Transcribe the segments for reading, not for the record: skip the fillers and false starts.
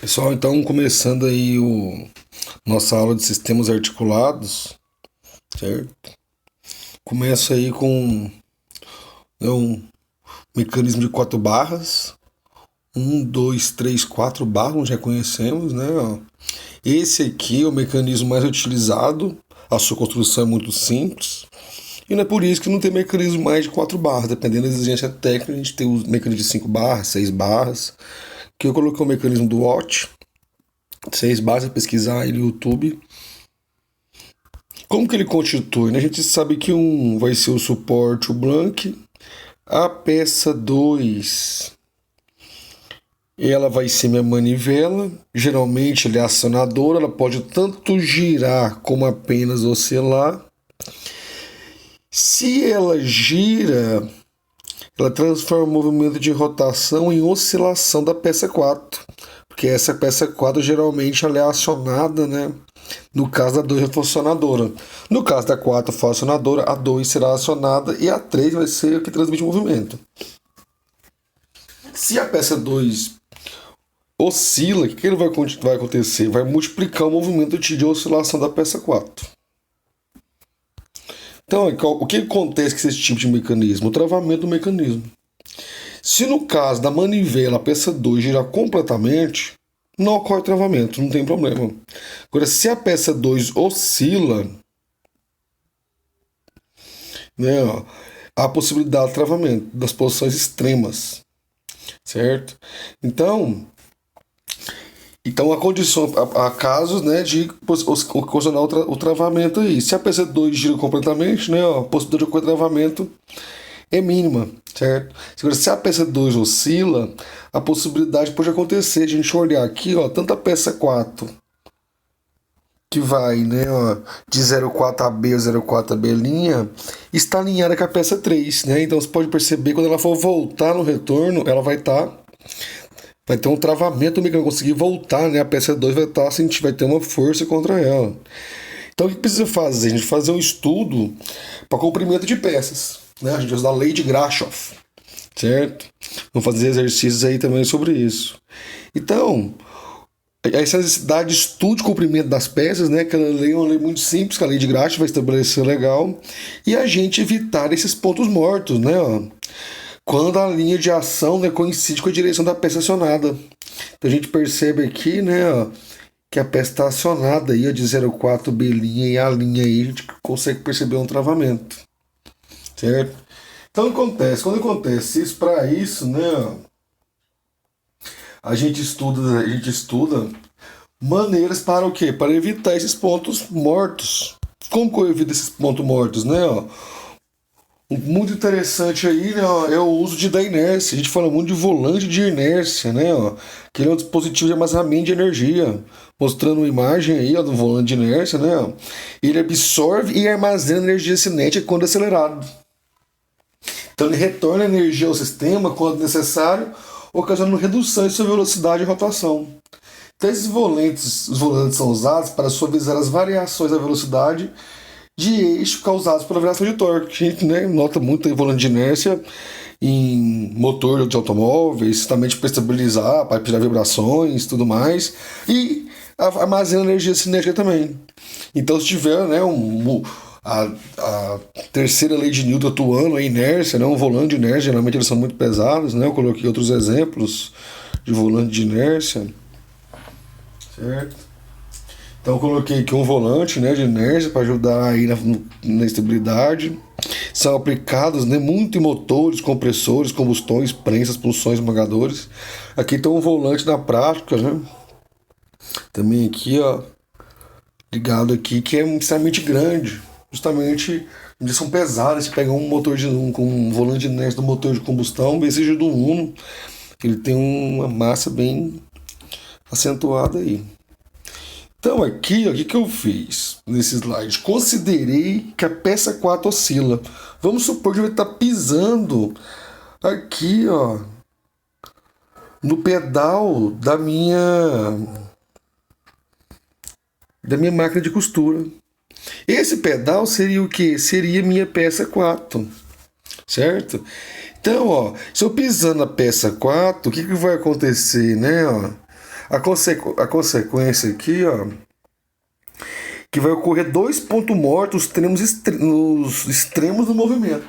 Pessoal, então começando aí nossa aula de sistemas articulados, certo? Começa aí com um mecanismo de 4 barras. Um, dois, três, 4 barras, já conhecemos, né? Ó. Esse aqui é o mecanismo mais utilizado, a sua construção é muito simples. E não é por isso que não tem mecanismo mais de 4 barras. Dependendo da exigência técnica, a gente tem o mecanismo de 5 barras, 6 barras. Que eu coloquei o mecanismo do Watt. 6 barras, é pesquisar aí no YouTube. Como que ele constitui, né? A gente sabe que um vai ser o suporte, o blank. A peça 2, ela vai ser minha manivela. Geralmente ela é acionadora, ela pode tanto girar como apenas oscilar. Se ela gira, ela transforma o movimento de rotação em oscilação da peça 4. Porque essa peça 4 geralmente ela é acionada, né? No caso da 2 é funcionadora. No caso da 4 funcionadora, a 2 será acionada e a 3 vai ser o que transmite o movimento. Se a peça 2 oscila, o que ele vai acontecer? Vai multiplicar o movimento de oscilação da peça 4. Então, o que acontece com esse tipo de mecanismo? O travamento do mecanismo. Se no caso da manivela a peça 2 girar completamente, não ocorre travamento, não tem problema. Agora, se a peça 2 oscila, né, ó, há a possibilidade de travamento das posições extremas, certo? Então há casos, né, de ocasionar o travamento aí. Se a peça 2 gira completamente, né, ó, a possibilidade de ocorrer travamento é mínima, certo? Agora, se a peça 2 oscila, a possibilidade pode acontecer. A gente olhar aqui, ó, tanto a peça 4 que vai, né, ó, de 0,4 a B ou 0,4 a B', está alinhada com a peça 3, né? Então você pode perceber quando ela for voltar no retorno, ela vai ter um travamento, não vai conseguir voltar, né? A peça 2 vai ter uma força contra ela. Então o que precisa fazer? A gente fazer um estudo para comprimento de peças, né? A gente usa a lei de Grashof, certo? Vamos fazer exercícios aí também sobre isso. Então, essa necessidade de estudo de comprimento das peças, né? Que a lei é uma lei muito simples, que a lei de Grashof vai estabelecer legal, e a gente evitar esses pontos mortos, né? Ó, quando a linha de ação, né, coincide com a direção da peça acionada. Então a gente percebe aqui, né, ó, que a peça está acionada aí, ó, de 0,4 B' e a linha aí, a gente consegue perceber um travamento, certo? Então quando acontece isso, para isso, né, a gente estuda maneiras para o quê? Para evitar esses pontos mortos. Como que eu evito esses pontos mortos, né? Ó? Muito interessante aí, né, ó, é o uso da inércia. A gente fala muito de volante de inércia, né? Ó, que ele é um dispositivo de armazenamento de energia. Mostrando uma imagem aí, ó, do volante de inércia, né? Ó. Ele absorve e armazena energia cinética quando acelerado. Então ele retorna energia ao sistema quando necessário, ocasionando redução de sua velocidade e rotação. Então os volantes são usados para suavizar as variações da velocidade de eixo causadas pela variação de torque. A gente, né, nota muito em volante de inércia em motor de automóveis, também para estabilizar, para tirar vibrações e tudo mais. E armazena energia cinética também. Então, se tiver, né, a terceira lei de Newton atuando, a inércia, né, um volante de inércia, geralmente eles são muito pesados, né, eu coloquei outros exemplos de volante de inércia, certo? Então eu coloquei aqui um volante, né, de inércia para ajudar aí na estabilidade. São aplicados, né, muito em motores, compressores, combustões, prensas, pulsões, esmagadores. Aqui tem um volante na prática, né? Também aqui, ó, ligado aqui, que é extremamente grande. Justamente, eles são pesados. Você pega com um volante de inércia do motor de combustão, bem seja do Uno, ele tem uma massa bem acentuada aí. Então aqui, ó, o que eu fiz nesse slide? Considerei que a peça 4 oscila. Vamos supor que ele está pisando aqui, ó, no pedal da minha máquina de costura. Esse pedal seria o que? Seria minha peça 4, certo? Então, ó, se eu pisar na peça 4, o que vai acontecer, né? Ó? a consequência aqui, ó, que vai ocorrer dois pontos mortos nos extremos do movimento,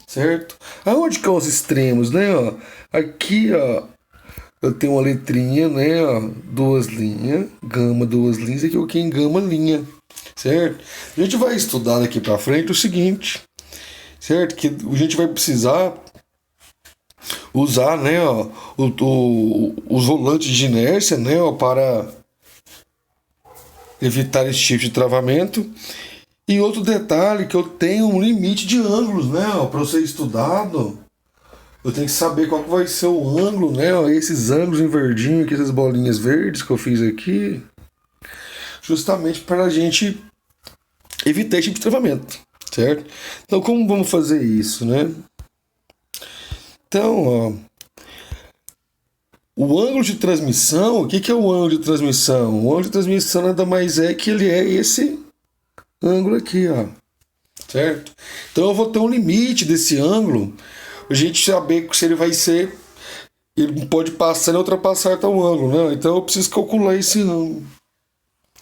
certo? Aonde que são os extremos, né? Ó? Aqui, ó, eu tenho uma letrinha, né? Ó, duas linhas, gama duas linhas, aqui eu tenho gama linha, certo? A gente vai estudar daqui para frente o seguinte, certo? Que a gente vai precisar usar, né, ó, os volantes de inércia, né, ó, para evitar esse tipo de travamento. E outro detalhe, que eu tenho um limite de ângulos, né, ó, para ser estudado. Eu tenho que saber qual que vai ser o ângulo, né, ó, esses ângulos em verdinho aqui, essas bolinhas verdes que eu fiz aqui, justamente para a gente evitar esse tipo de travamento, certo? Então, como vamos fazer isso, né? Então, ó, o ângulo de transmissão, o que é o ângulo de transmissão? O ângulo de transmissão nada mais é que ele é esse ângulo aqui, ó, certo? Então eu vou ter um limite desse ângulo, a gente saber se ele vai ser, ele pode passar e ultrapassar tal ângulo, né? Então eu preciso calcular esse ângulo,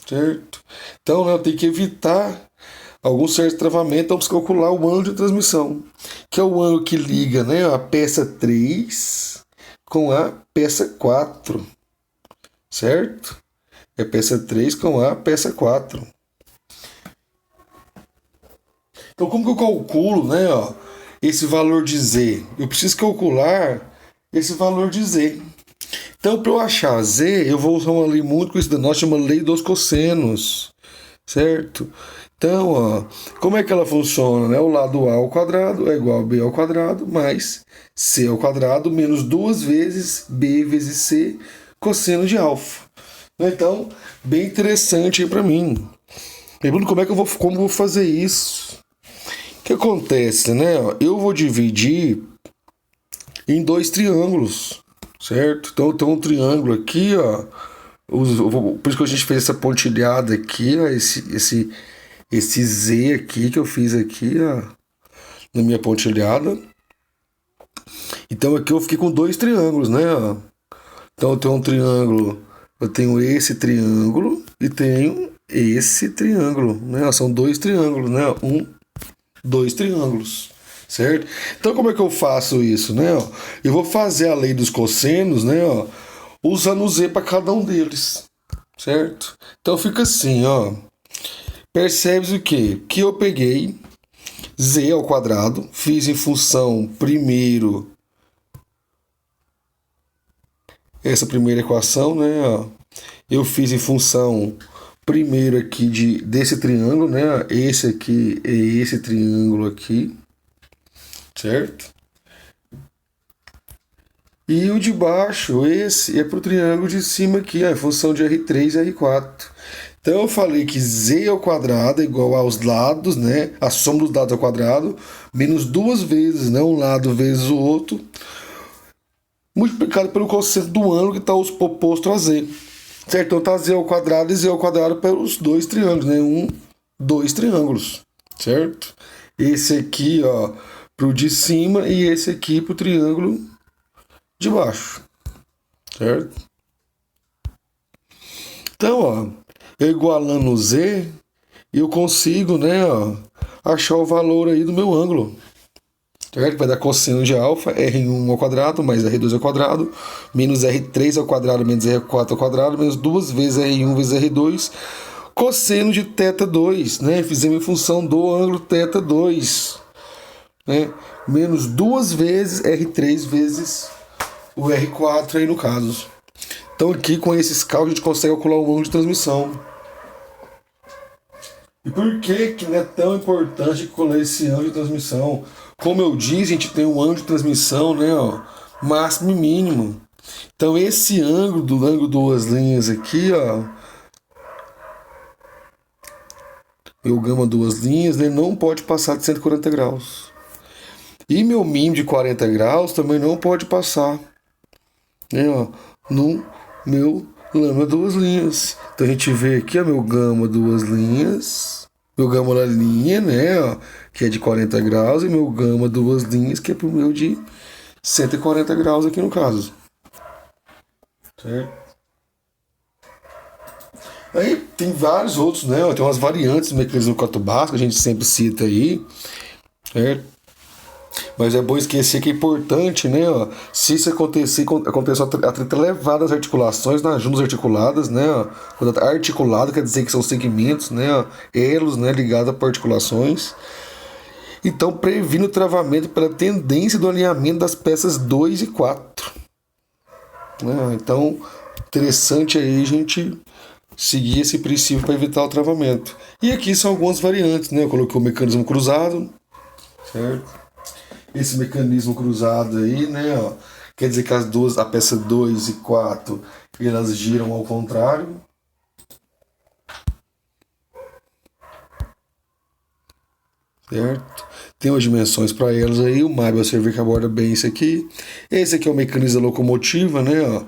certo? Então, né, eu tenho que evitar algum certo travamento, então eu preciso calcular o ângulo de transmissão, que é o ângulo que liga, né, a peça 3 com a peça 4, certo? É peça 3 com a peça 4. Então, como que eu calculo, né, ó, esse valor de Z? Eu preciso calcular esse valor de Z. Então, para eu achar Z, eu vou usar uma lei muito conhecida nossa, chama lei dos cossenos, certo? Então, ó, como é que ela funciona? Né? O lado A ao quadrado é igual a B ao quadrado mais C ao quadrado menos 2 vezes B vezes C cosseno de alfa. Então, bem interessante aí para mim. Pergunto como eu vou fazer isso. O que acontece, né? Eu vou dividir em dois triângulos, certo? Então, tem um triângulo aqui, ó. Por isso que a gente fez essa pontilhada aqui, ó, esse Z aqui que eu fiz aqui, ó, na minha pontilhada. Então aqui eu fiquei com dois triângulos, né? Ó. Então eu tenho um triângulo, eu tenho esse triângulo e tenho esse triângulo, né? São dois triângulos, né? Dois triângulos, certo? Então como é que eu faço isso, né? Ó, eu vou fazer a lei dos cossenos, né? Ó, usando o Z para cada um deles, certo? Então fica assim, ó. Percebes o quê? Que eu peguei Z ao quadrado, fiz em função primeiro essa primeira equação, né? Ó, eu fiz em função primeiro aqui desse triângulo, né? Esse aqui é esse triângulo aqui, certo? E o de baixo, esse é para o triângulo de cima aqui, a função de R3 e R4. Então eu falei que Z ao quadrado é igual aos lados, né? A soma dos lados ao quadrado, menos duas vezes, né? Um lado vezes o outro, multiplicado pelo cosseno do ângulo que está oposto a Z. Certo? Então tá Z ao quadrado e Z ao quadrado pelos dois triângulos, né? Dois triângulos, certo? Esse aqui, ó, pro de cima e esse aqui pro triângulo de baixo, certo? Então, ó, eu igualando o Z, eu consigo, né, ó, achar o valor aí do meu ângulo, certo? Vai dar cosseno de alfa, R1 ao quadrado, mais R2 ao quadrado, menos R3 ao quadrado, menos R4 ao quadrado, menos 2 vezes R1 vezes R2, cosseno de θ2, né? Fizemos em função do ângulo θ2, né? Menos 2 vezes R3 vezes o R4 aí no caso. Então aqui com esses cálculos a gente consegue calcular o ângulo de transmissão. E por que não é tão importante calcular esse ângulo de transmissão? Como eu disse, a gente tem um ângulo de transmissão, né, ó, máximo e mínimo. Então esse ângulo do ângulo duas linhas aqui, ó, meu gama duas linhas, né, não pode passar de 140 graus. E meu mínimo de 40 graus também não pode passar, né, ó, no meu lâmina duas linhas. Então a gente vê aqui, ó, meu gama duas linhas, meu gama da linha, né, ó, que é de 40 graus, e meu gama duas linhas, que é pro meu de 140 graus aqui no caso, certo? Aí tem vários outros, né? Tem umas variantes do mecanismo 4 barras que a gente sempre cita aí, certo? Mas é bom esquecer que é importante, né? Ó, se isso acontecer, acontece uma atrito elevado das articulações, nas juntas articuladas, né? Ó, quando articulado quer dizer que são segmentos, né? Ó, elos, né? Ligados a articulações. Então previne o travamento pela tendência do alinhamento das peças 2 e 4. Né? Então, interessante aí a gente seguir esse princípio para evitar o travamento. E aqui são algumas variantes, né? Eu coloquei o mecanismo cruzado, certo? Esse mecanismo cruzado aí, né? Ó, quer dizer que a peça 2 e 4, elas giram ao contrário. Certo? Tem as dimensões para elas aí, o Mário você vê que aborda bem isso aqui. Esse aqui é o mecanismo da locomotiva, né? Ó.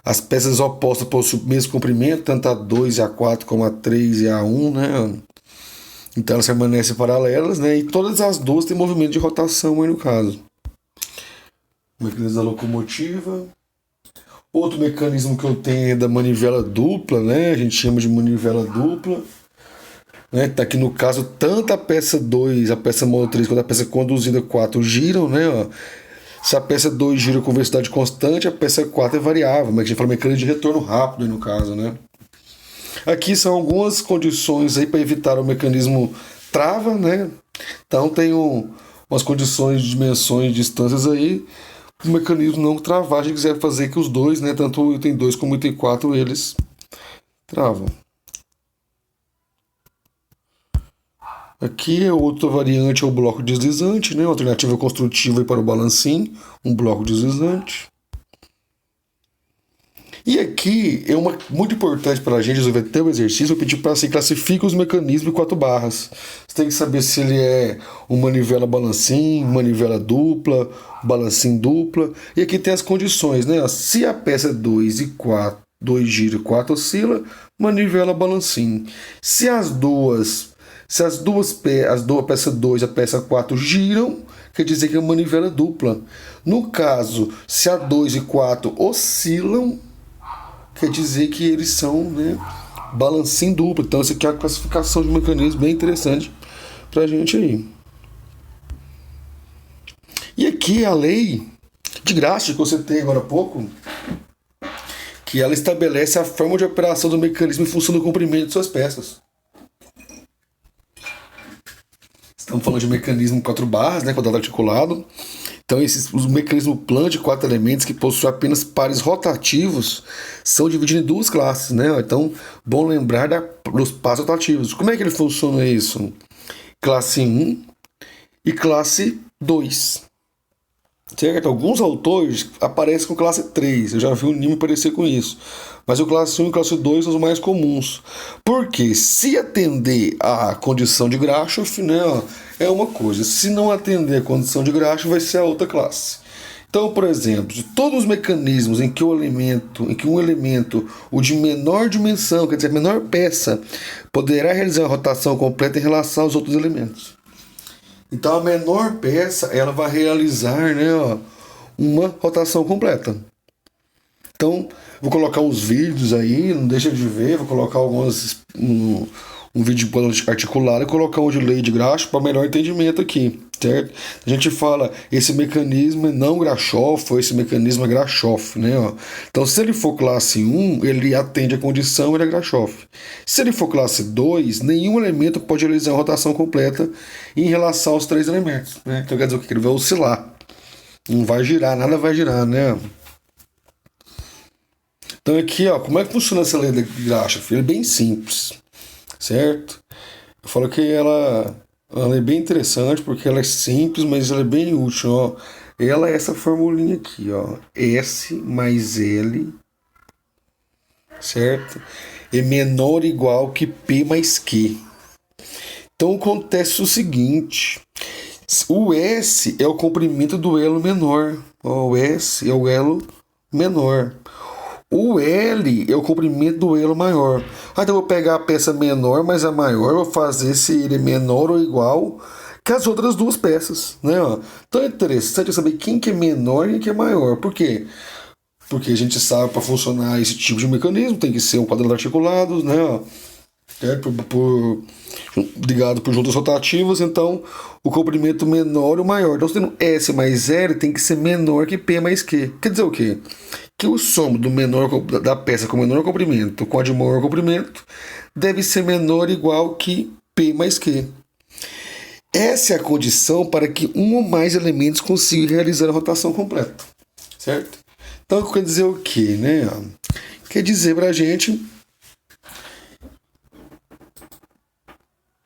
As peças opostas possuem o mesmo comprimento, tanto a 2 e a 4 como a 3 e a 1, né? Então elas permanecem paralelas, né? E todas as duas têm movimento de rotação aí no caso. O mecanismo da locomotiva. Outro mecanismo que eu tenho é da manivela dupla, né? A gente chama de manivela dupla. Né? Tá aqui no caso, tanto a peça 2, a peça motriz, quanto a peça conduzida 4 giram, né? Ó. Se a peça 2 gira com velocidade constante, a peça 4 é variável, mas a gente fala mecanismo de retorno rápido aí no caso, né? Aqui são algumas condições aí para evitar o mecanismo trava, né? Então tem umas condições de dimensões, distâncias aí, o mecanismo não travar, a gente quiser fazer que os dois, né? Tanto o item 2 como o item 4, eles travam. Aqui é outra variante, é o bloco deslizante, né? Uma alternativa construtiva para o balancim, um bloco deslizante. E aqui é muito importante para a gente resolver até o exercício, eu pedi para você classificar os mecanismos em 4 barras. Você tem que saber se ele é uma manivela balancim, manivela dupla, balancim dupla. E aqui tem as condições, né? Se a peça 2 e 4, 2 gira e 4 oscila, manivela balancim. Se as duas peça 2 e a peça 4 giram, quer dizer que é uma manivela dupla. No caso, se a 2 e 4 oscilam, quer dizer que eles são, né, balancim duplo. Então, essa aqui é a classificação de mecanismo bem interessante pra gente aí. E aqui a lei de Graça que você tem agora há pouco, que ela estabelece a forma de operação do mecanismo em função do comprimento de suas peças. Estamos falando de mecanismo 4 barras, né, quadrado articulado. Então, os mecanismos plano de 4 elementos que possuem apenas pares rotativos são divididos em 2 classes, né? Então, bom lembrar dos pares rotativos. Como é que ele funciona isso? Classe 1 e classe 2. Certo? Alguns autores aparecem com classe 3. Eu já vi o Nimo aparecer com isso. Mas o classe 1 e o classe 2 são os mais comuns. Porque se atender à condição de Grashof, né, é uma coisa. Se não atender à condição de Grashof, vai ser a outra classe. Então, por exemplo, de todos os mecanismos em que um elemento, o de menor dimensão, quer dizer, a menor peça, poderá realizar uma rotação completa em relação aos outros elementos. Então, a menor peça, ela vai realizar, né, uma rotação completa. Então, vou colocar uns vídeos aí, não deixa de ver, vou colocar um vídeo de plano articulado e colocar um de lei de Grashof para melhor entendimento aqui, certo? A gente fala, esse mecanismo é não Grashof, ou esse mecanismo é Grashof, né? Ó. Então, se ele for classe 1, ele atende a condição, ele é Grashof. Se ele for classe 2, nenhum elemento pode realizar uma rotação completa em relação aos 3 elementos, né? Então, quer dizer o que? Ele vai oscilar. Não vai girar, nada vai girar, né? Então, aqui, ó, como é que funciona essa lei de Grashof? Ele é bem simples, certo? Eu falo que ela é bem interessante porque ela é simples, mas ela é bem útil, ó. Ela é essa formulinha aqui, ó. S mais L, certo? É menor ou igual que P mais Q. Então acontece o seguinte: o S é o comprimento do elo menor. Ó, o S é o elo menor. O L é o comprimento do elo maior. Então eu vou pegar a peça menor mais a maior, vou fazer se ele é menor ou igual que as outras duas peças, né? Então é interessante saber quem que é menor e quem que é maior. Por quê? porque a gente sabe para funcionar esse tipo de mecanismo tem que ser um quadrado articulado, né? Certo? Ligado por juntas rotativas, então o comprimento menor ou maior. Então, tendo S mais L tem que ser menor que P mais Q. Quer dizer o quê? Que o somo do menor da peça com menor comprimento com a de maior comprimento deve ser menor ou igual que P mais Q. Essa é a condição para que um ou mais elementos consigam realizar a rotação completa. Certo? Então, quer dizer o quê? Né? Quer dizer para a gente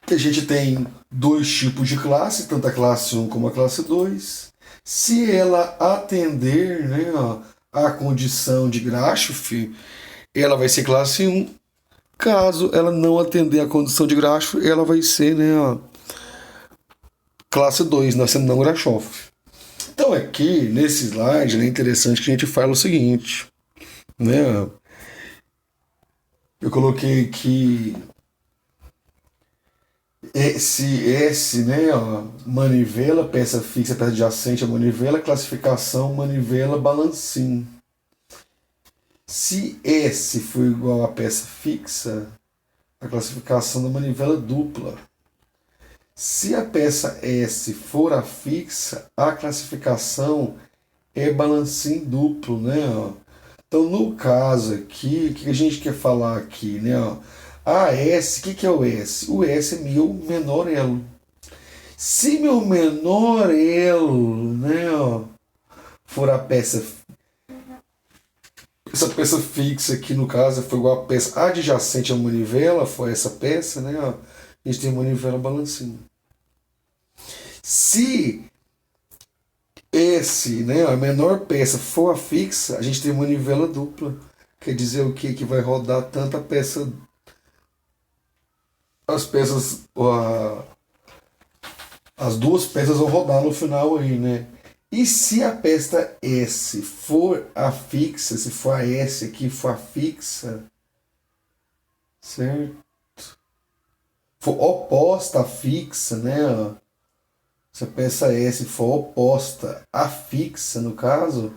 que a gente tem dois tipos de classe, tanto a classe 1 como a classe 2. Se ela atender, né, a condição de Grashof, ela vai ser classe 1. Caso ela não atender a condição de Grashof, ela vai ser, né, classe 2, sendo não Grashof. Então aqui, nesse slide, é interessante que a gente fala o seguinte, né? Eu coloquei aqui S, né, manivela, peça fixa, peça adjacente a manivela, classificação, manivela, balancim. Se S for igual a peça fixa, a classificação da manivela é dupla. Se a peça S for a fixa, a classificação é balancim duplo, né? Então, no caso aqui, o que a gente quer falar aqui, né? A S, o que é o S? O S é meu menor elo. Se meu menor elo, né, for a peça, essa peça fixa aqui, no caso, foi igual a peça adjacente à manivela, foi essa peça, né? A gente tem manivela balancinho. Se esse, né, a menor peça for a fixa, a gente tem manivela dupla. Quer dizer o quê? Que vai rodar tanto a peça, as peças, as duas peças vão rodar no final aí, né? E se a peça S for a fixa, se for a S aqui for a fixa, certo? For oposta à fixa, né? Se a peça S for oposta à fixa, no caso,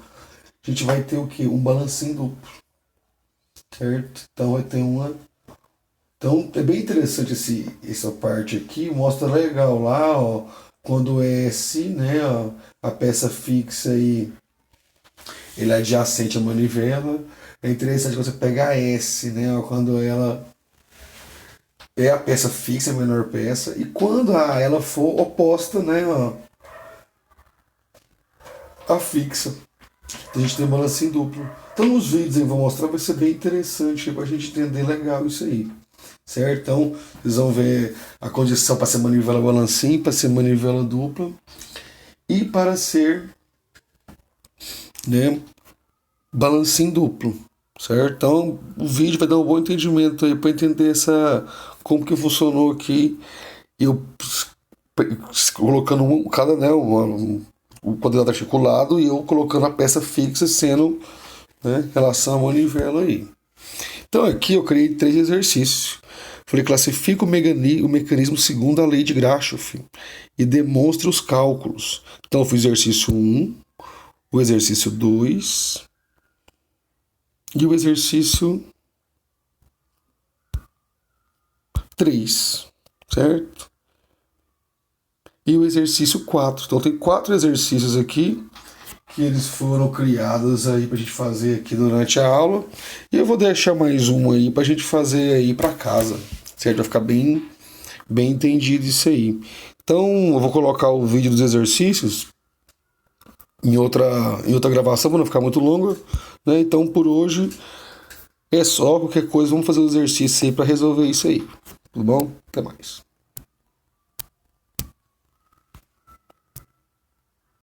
a gente vai ter o quê? Um balancinho duplo, certo? Então vai ter uma... Então é bem interessante essa parte aqui, mostra legal lá, ó, quando é S, né, ó, a peça fixa aí, ele é adjacente à manivela. É interessante você pegar a S, né, ó, quando ela é a peça fixa, a menor peça, e quando ela for oposta, né, ó, a fixa. A gente tem balancinho duplo. Então nos vídeos eu vou mostrar, vai ser bem interessante para a gente entender legal isso aí. Certo? Então, vocês vão ver a condição para ser manivela balancim, para ser manivela dupla e para ser, né, balancim duplo, certo? Então, o vídeo vai dar um bom entendimento aí para entender como que funcionou aqui, eu colocando cada, né, o quadrado articulado e eu colocando a peça fixa sendo, né, relação à manivela aí. Então aqui eu criei 3 exercícios. Falei, classifica o mecanismo segundo a lei de Grashof e demonstre os cálculos. Então eu fiz o exercício 1, o exercício 2 e o exercício 3, certo? E o exercício 4. Então tem 4 exercícios aqui que eles foram criados aí pra gente fazer aqui durante a aula. E eu vou deixar mais uma aí pra gente fazer aí pra casa, certo? Vai ficar bem entendido isso aí. Então eu vou colocar o vídeo dos exercícios em outra gravação, para não ficar muito longa, né? Então por hoje é só. Qualquer coisa, vamos fazer o exercício aí para resolver isso aí. Tudo bom? Até mais.